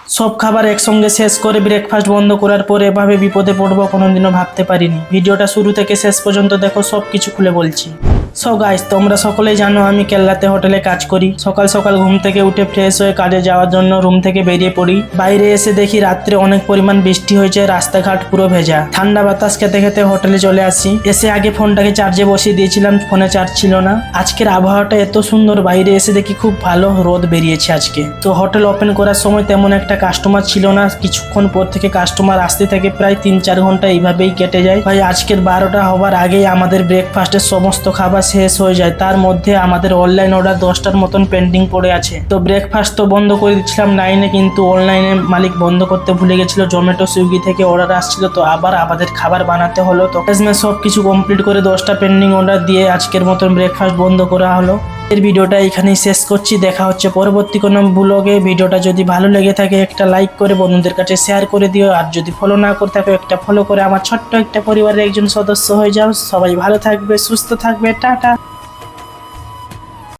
সব খাবার একসঙ্গে শেষ করে ব্রেকফাস্ট বন্ধ করার পর এভাবে বিপদে পড়বো কোনোদিনও ভাবতে পারিনি। ভিডিওটা শুরু থেকে শেষ পর্যন্ত দেখো, সব কিছু খুলে বলছি। সো গাইস, তোমরা সকলেই জানো আমি কেল্লাতে হোটেলে কাজ করি। সকাল সকাল ঘুম থেকে উঠে ফ্রেশ হয়ে কাজে যাওয়ার জন্য রুম থেকে বেরিয়ে পড়ি। বাইরে এসে দেখি রাত্রে অনেক পরিমাণ বৃষ্টি হয়েছে, রাস্তাঘাট পুরো ভেজা। ঠান্ডা বাতাস খেতে খেতে হোটেলে চলে আসি। এসে আগে ফোনটাকে চার্জে বসিয়ে দিয়েছিলাম, ফোনে চার্জ ছিল না। আজকের আবহাওয়াটা এত সুন্দর, বাইরে এসে দেখি খুব ভালো রোদ বেরিয়েছে আজকে। তো হোটেল ওপেন করার সময় তেমন একটা কাস্টমার ছিল না। কিছুক্ষণ পর থেকে কাস্টমার আসতে থাকে, প্রায় 3-4 ঘন্টা এইভাবেই কেটে যায়। ভাই আজকের 12টা হবার আগেই আমাদের ব্রেকফাস্টের সমস্ত খাবার শেষ হয়ে যায়। তার মধ্যে আমাদের অনলাইন অর্ডার 10টার মতন পেন্ডিং পড়ে আছে। তো ব্রেকফাস্ট তো বন্ধ করে দিচ্ছিলাম 9-এ, কিন্তু অনলাইনে মালিক বন্ধ করতে ভুলে গেছিল। জোম্যাটো সুইগি থেকে অর্ডার আসছিল, তো আবার আমাদের খাবার বানাতে হলো। তো সব কিছু কমপ্লিট করে 10টা পেন্ডিং অর্ডার দিয়ে আজকের মতন ব্রেকফাস্ট বন্ধ করা হলো। এর ভিডিওটা এখানেই শেষ করছি। দেখা হচ্ছে পরবর্তী কোনো ব্লগে। ভিডিওটা যদি ভালো লেগে থাকে একটা লাইক করে বন্ধুদের কাছে শেয়ার করে দিও। আর যদি ফলো না করে থাকো একটা ফলো করে আমার ছোট্ট একটা পরিবারের একজন সদস্য হয়ে যাও। সবাই ভালো থাকবে, সুস্থ থাকবে, টাটা।